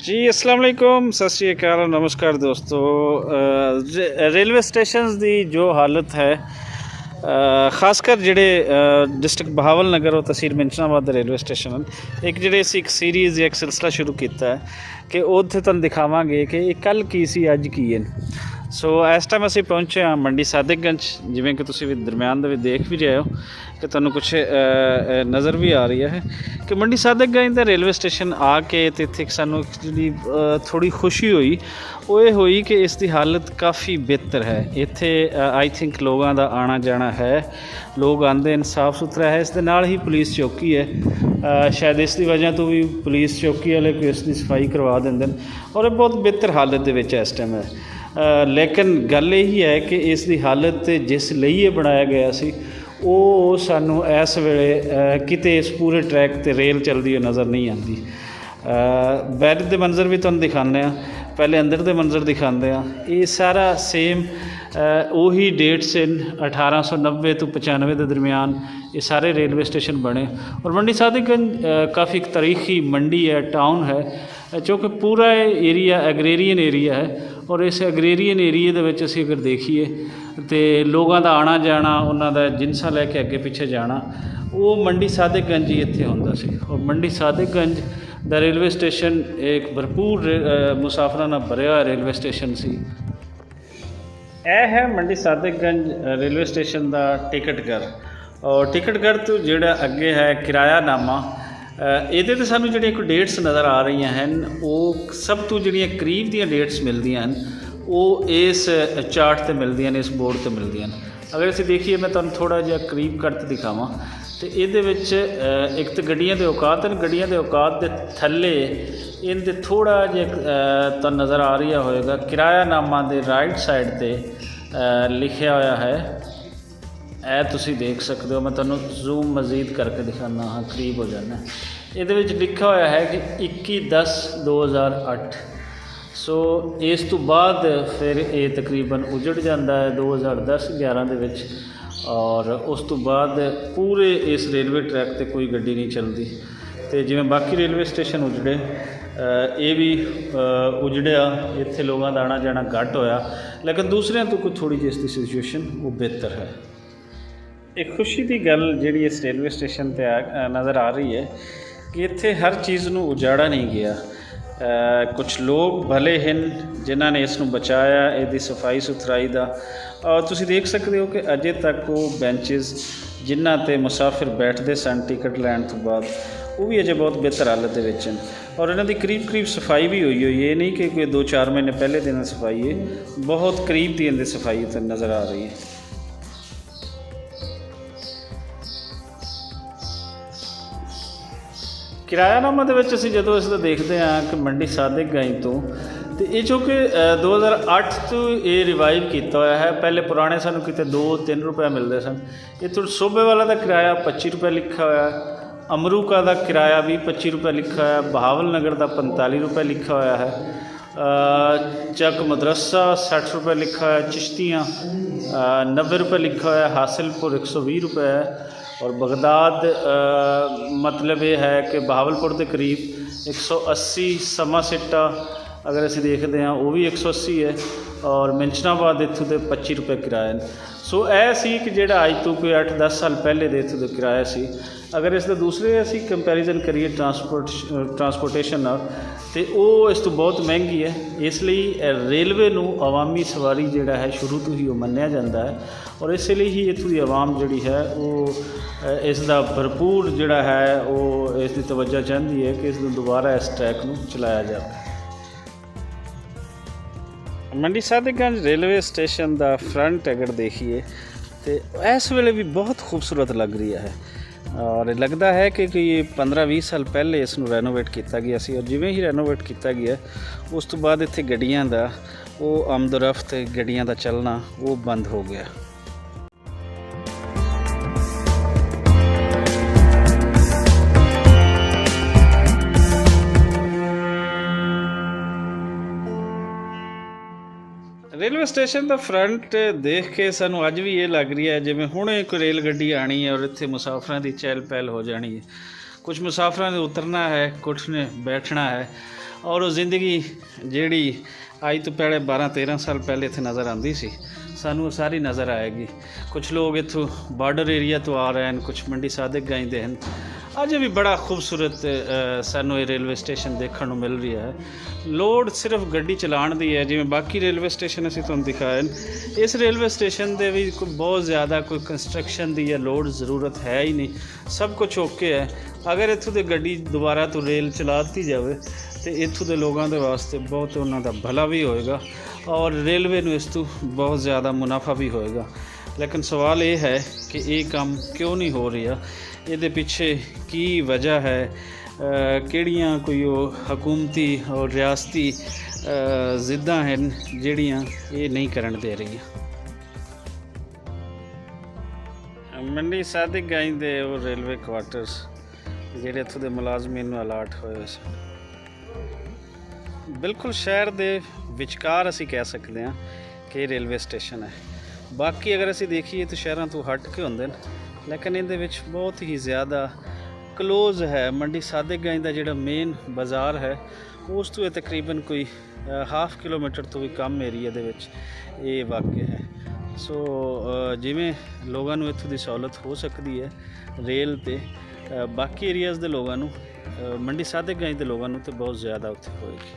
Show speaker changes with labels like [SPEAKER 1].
[SPEAKER 1] जी अस्सलाम वालेकुम सत श्री अकाल नमस्कार दोस्तों। रेलवे स्टेशन की जो हालत है खासकर ਜਿਹੜੇ डिस्ट्रिक्ट बहावल नगर और तहसील मिंचनाबाद ਦੇ रेलवे स्टेशन ਹਨ ਇੱਕ ਜਿਹੜੇ ਅਸੀਂ ਇੱਕ ਸੀਰੀਜ਼ ਜਾਂ ਇੱਕ ਸਿਲਸਿਲਾ ਸ਼ੁਰੂ ਕੀਤਾ ਹੈ ਕਿ ਉੱਥੇ ਤੁਹਾਨੂੰ ਦਿਖਾਵਾਂਗੇ ਕਿ ਇਹ ਕੱਲ੍ਹ ਕੀ ਸੀ ਅੱਜ ਕੀ ਹੈ। ਸੋ ਇਸ ਟਾਈਮ ਅਸੀਂ ਪਹੁੰਚੇ ਹਾਂ ਮੰਡੀ ਸਾਦਿਕਗੰਜ, ਜਿਵੇਂ ਕਿ ਤੁਸੀਂ ਵੀ ਦਰਮਿਆਨ ਦੇ ਵਿੱਚ ਦੇਖ ਵੀ ਰਹੇ ਹੋ ਕਿ ਤੁਹਾਨੂੰ ਕੁਛ ਨਜ਼ਰ ਵੀ ਆ ਰਹੀ ਹੈ ਕਿ ਮੰਡੀ ਸਾਦਿਕਗੰਜ ਦਾ ਰੇਲਵੇ ਸਟੇਸ਼ਨ ਆ ਕੇ ਤੇ ਇੱਥੇ ਸਾਨੂੰ ਜਿਹੜੀ ਥੋੜ੍ਹੀ ਖੁਸ਼ੀ ਹੋਈ ਉਹ ਇਹ ਹੋਈ ਕਿ ਇਸ ਦੀ ਹਾਲਤ ਕਾफ़ी ਬਿਹਤਰ ਹੈ। ਇੱਥੇ ਆਈ ਥਿੰਕ ਲੋਕਾਂ ਦਾ ਆਣਾ ਜਾਣਾ ਹੈ, ਲੋਕ ਆਉਂਦੇ ਨੇ, ਸਾਫ ਸੁਥਰਾ ਹੈ। ਇਸ ਦੇ ਨਾਲ ਹੀ ਪੁਲਿਸ ਚੌਕੀ ਹੈ, ਸ਼ਾਇਦ ਇਸ ਦੀ ਵਜ੍ਹਾ ਤੋਂ ਵੀ ਪੁਲਿਸ ਚੌਕੀ ਵਾਲੇ ਕੋਈ ਇਸ ਦੀ ਸਫਾਈ ਕਰਵਾ ਦਿੰਦੇ ਨੇ ਔਰ ਇਹ ਬਹੁਤ ਬਿਹਤਰ ਹਾਲਤ ਦੇ ਵਿੱਚ ਇਸ ਟਾਈਮ ਹੈ। ਲੇਕਿਨ ਗੱਲ ਇਹੀ ਹੈ ਕਿ ਇਸ ਦੀ ਹਾਲਤ ਜਿਸ ਲਈ ਇਹ ਬਣਾਇਆ ਗਿਆ ਸੀ ਉਹ ਸਾਨੂੰ ਇਸ ਵੇਲੇ ਕਿਤੇ ਇਸ ਪੂਰੇ ਟਰੈਕ 'ਤੇ ਰੇਲ ਚੱਲਦੀ ਹੋਈ ਨਜ਼ਰ ਨਹੀਂ ਆਉਂਦੀ। ਬਾਹਰ ਦੇ ਮੰਜ਼ਰ ਵੀ ਤੁਹਾਨੂੰ ਦਿਖਾਉਂਦੇ ਹਾਂ, ਪਹਿਲੇ ਅੰਦਰ ਦੇ ਮੰਜ਼ਰ ਦਿਖਾਉਂਦੇ ਹਾਂ। ਇਹ ਸਾਰਾ ਸੇਮ ਉਹੀ ਡੇਟਸ ਹਨ 1890 ਤੋਂ 95 ਦੇ ਦਰਮਿਆਨ ਇਹ ਸਾਰੇ रेलवे स्टेशन बने। और मंडी सादिकगंज काफ़ी एक तारीखी मंडी है, टाउन है, चूँकि पूरा एरिया एग्रेरीयन एरिया है। और इस एग्रेरीयन एरिए ਦੇ ਵਿੱਚ ਅਸੀਂ ਅਗਰ ਦੇਖੀਏ तो ਲੋਕਾਂ ਦਾ ਆਣਾ ਜਾਣਾ, ਉਹਨਾਂ ਦਾ ਜਿਨਸਾਂ ਲੈ ਕੇ ਅੱਗੇ ਪਿੱਛੇ ਜਾਣਾ ਉਹ ਮੰਡੀ ਸਾਦਿਕਗੰਜ ਹੀ ਇੱਥੇ ਹੁੰਦਾ ਸੀ। ਔਰ ਮੰਡੀ ਸਾਦਿਕਗੰਜ ਦਾ रेलवे स्टेशन एक भरपूर ਮੁਸਾਫਰਾਂ ਨਾਲ ਭਰਿਆ ਹੋਇਆ रेलवे स्टेशन ਸੀ। ਇਹ ਹੈ ਮੰਡੀ ਸਾਦਿਕਗੰਜ रेलवे स्टेशन ਦਾ ਟਿਕਟ ਘਰ। ਔਰ ਟਿਕਟ ਘਰ ਤੋਂ ਜਿਹੜਾ ਅੱਗੇ ਹੈ ਕਿਰਾਇਆਨਾਮਾ, ਇਹਦੇ 'ਤੇ ਸਾਨੂੰ ਜਿਹੜੀਆਂ ਕੋਈ ਡੇਟਸ ਨਜ਼ਰ ਆ ਰਹੀਆਂ ਹਨ ਉਹ ਸਭ ਤੋਂ ਜਿਹੜੀਆਂ ਕਰੀਬ ਦੀਆਂ ਡੇਟਸ ਮਿਲਦੀਆਂ ਹਨ ਉਹ ਇਸ ਚਾਰਟ 'ਤੇ ਮਿਲਦੀਆਂ ਨੇ, ਇਸ ਬੋਰਡ 'ਤੇ ਮਿਲਦੀਆਂ ਨੇ। ਅਗਰ ਅਸੀਂ ਦੇਖੀਏ, ਮੈਂ ਤੁਹਾਨੂੰ ਥੋੜ੍ਹਾ ਜਿਹਾ ਕਰੀਬ ਕਰਕੇ ਦਿਖਾਵਾਂ ਅਤੇ ਇਹਦੇ ਵਿੱਚ ਇੱਕ ਤਾਂ ਗੱਡੀਆਂ ਦੇ ਔਕਾਤ ਹਨ, ਗੱਡੀਆਂ ਦੇ ਔਕਾਤ ਦੇ ਥੱਲੇ ਇਹਦੇ ਥੋੜ੍ਹਾ ਜਿਹਾ ਤੁਹਾਨੂੰ ਨਜ਼ਰ ਆ ਰਿਹਾ ਹੋਏਗਾ ਕਿਰਾਇਆਨਾਮਾ ਦੇ ਰਾਈਟ ਸਾਈਡ 'ਤੇ ਲਿਖਿਆ ਹੋਇਆ ਹੈ। ਇਹ ਤੁਸੀਂ ਦੇਖ ਸਕਦੇ ਹੋ, ਮੈਂ ਤੁਹਾਨੂੰ ਜ਼ੂਮ ਮਜ਼ੀਦ ਕਰਕੇ ਦਿਖਾਉਂਦਾ ਹਾਂ, ਕਰੀਬ ਹੋ ਜਾਣਾ। ਇਹਦੇ ਵਿੱਚ ਲਿਖਿਆ ਹੋਇਆ ਹੈ ਕਿ 21/10/2008। ਸੋ ਇਸ ਤੋਂ ਬਾਅਦ ਫਿਰ ਇਹ ਤਕਰੀਬਨ ਉਜੜ ਜਾਂਦਾ ਹੈ 2010-11 ਦੇ ਵਿੱਚ। ਔਰ ਉਸ ਤੋਂ ਬਾਅਦ ਪੂਰੇ ਇਸ ਰੇਲਵੇ ਟਰੈਕ 'ਤੇ ਕੋਈ ਗੱਡੀ ਨਹੀਂ ਚੱਲਦੀ। ਅਤੇ ਜਿਵੇਂ ਬਾਕੀ ਰੇਲਵੇ ਸਟੇਸ਼ਨ ਉਜੜੇ, ਇਹ ਵੀ ਉਜੜਿਆ, ਇੱਥੇ ਲੋਕਾਂ ਦਾ ਆਉਣਾ ਜਾਣਾ ਘੱਟ ਹੋਇਆ। ਲੇਕਿਨ ਦੂਸਰਿਆਂ ਤੋਂ ਕੋਈ ਥੋੜ੍ਹੀ ਜਿਹੀ ਇਸ ਦੀ ਸਿਚੁਏਸ਼ਨ ਉਹ ਬਿਹਤਰ ਹੈ। एक खुशी की गल जी इस रेलवे स्टेशन पर नज़र आ रही है कि इत्थे हर चीज़ नूं उजाड़ा नहीं गया। कुछ लोग भले हैं जिन्होंने इसनूं बचाया, इसकी सफाई सुथराई का। और तुसीं देख सकते हो कि अजे तक वो बेंचिज जिन्हां ते मुसाफिर बैठते सन टिकट लैण तो बाद वो भी अजे बहुत बेहतर हालत दे विच हैं। और इन्हां दी करीब सफाई भी हुई है, नहीं कि कोई 2-4 महीने पहले दिन सफाई है, बहुत करीब दी इन्दी सफाई नज़र आ रही है। ਕਿਰਾਇਆਨਾਮਾ ਦੇ ਵਿੱਚ ਅਸੀਂ ਜਦੋਂ ਇਸ ਦਾ ਦੇਖਦੇ ਹਾਂ ਕਿ ਮੰਡੀ ਸਾਦਿਕਗੰਜ ਤੋਂ, ਅਤੇ ਇਹ ਜੋ ਕਿ 2008 ਤੋਂ ਇਹ ਰਿਵਾਈਵ ਕੀਤਾ ਹੋਇਆ ਹੈ। ਪਹਿਲੇ ਪੁਰਾਣੇ ਸਾਨੂੰ ਕਿਤੇ 2-3 ਰੁਪਏ ਮਿਲਦੇ ਸਨ। ਇੱਥੋਂ ਸੋਭੇ ਵਾਲਾ ਦਾ ਕਿਰਾਇਆ 25 ਰੁਪਏ ਲਿਖਿਆ ਹੋਇਆ, ਅਮਰੂਕਾ ਦਾ ਕਿਰਾਇਆ ਵੀ 25 ਰੁਪਏ ਲਿਖਿਆ ਹੋਇਆ, ਬਹਾਵਲ ਨਗਰ ਦਾ 45 ਰੁਪਏ ਲਿਖਿਆ ਹੋਇਆ ਹੈ, ਚੱਕ ਮਦਰਸਾ 60 ਰੁਪਏ ਲਿਖਾ ਹੋਇਆ, ਚਿਸ਼ਤੀਆਂ 90 ਰੁਪਏ ਲਿਖਾ ਹੋਇਆ, ਹਾਸਿਲਪੁਰ 120 ਰੁਪਏ है। और बगदाद मतलब ये है कि बहावलपुर के करीब 180, समा सिट्टा अगर असी देखते हैं वो भी 180 है। और मिंचनाबाद इत्थों के 25 रुपए किराया ने। सो यह सी कि जो अज तो कोई 8-10 साल पहले दे इत्थों का किराया सी। अगर इसका दूसरे असी कंपैरिजन करिए ट्रांसपोर्टेशन तो वो इस तो बहुत महंगी है। इसलिए रेलवे नूं अवामी सवारी जिहड़ा है शुरू तो ही वो मन्निया जाता है। और इसलिए ही इत्थों की आवाम जिहड़ी है वो इसका भरपूर जिहड़ा है वो इसकी तवज्जो चाहती है कि इसनूं दोबारा इस ट्रैक नूं चलाया जाए। मंडी सादिकगंज रेलवे स्टेशन का फ्रंट अगर देखिए तो इस वेले भी बहुत खूबसूरत लग रही है। और लगता है कि 15-20 साल पहले इसनूं रेनोवेट किया गया सी। और जिवें ही रेनोवेट किया गया उस तो बाद इत्थे गड्डियां दा वो आमदोरफ्त गड्डियां दा चलना वो बंद हो गया। रेलवे स्टेशन का फ्रंट देख के सानू अज भी ये लग रही है जिवें हुणे कोई रेल गड्डी आनी है और इत्थे मुसाफिरां दी चहल पहल हो जानी है। कुछ मुसाफिरां ने उतरना है, कुछ ने बैठना है। और वो ज़िंदगी जिहड़ी अज तो पहले 12-13 साल पहले इत्थे नज़र आती सी, सानू वो सारी नज़र आएगी। कुछ लोग इत्थों बार्डर एरिया तो आ रहे हैं, कुछ मंडी सादिक गई दे हैं। अज भी बड़ा खूबसूरत सानू ये रेलवे स्टेशन देखने को मिल रहा है। लोड़ सिर्फ गड्डी चलाण दी है, जिवें बाकी रेलवे स्टेशन असीं तुहानूं दिखाए न। इस रेलवे स्टेशन दे भी कोई बहुत ज़्यादा कोई कंस्ट्रक्शन दी या लोड़ ज़रूरत है ही नहीं, सब कुछ ओके है। अगर इत्थों दे गड्डी दोबारा तो रेल चला दी जाए तो इत्थों के लोगों के वास्ते बहुत उन्हों भला भी होएगा और रेलवे नूं इस तो बहुत ज़्यादा मुनाफा भी होएगा। लेकिन सवाल ये है कि ये काम क्यों नहीं हो रहा, ये पिछे की वजह है, किहड़ियां कोई हकूमती और रियासती जिद्दां हैं जिहड़ियां ये नहीं करन दे रही। मंडी सादिक गई दे वो रेलवे क्वार्टर्स जिहड़े इत्थों दे मुलाजमीन नूं अलाट होए सन, बिल्कुल शहर दे विचकार असीं कह सकते हैं कि रेलवे स्टेशन है। बाकी अगर असीं देखिए तो शहरों तो हट के होंदे ने, लेकिन इहदे विच बहुत ही ज़्यादा क्लोज है। मंडी सादिक गंज दा जिहड़ा मेन बाज़ार है उस तो तकरीबन कोई 1/2 किलोमीटर तो भी कम एरिया दे विच ये वाक़ है। सो जिवें लोगों नूं इत्थों दी सहूलत हो सकती है रेल ते, बाकी एरियाज़ दे लोगों नूं मंडी सादिक गंज दे लोगों नूं तो बहुत ज़्यादा उत्थे होएगी।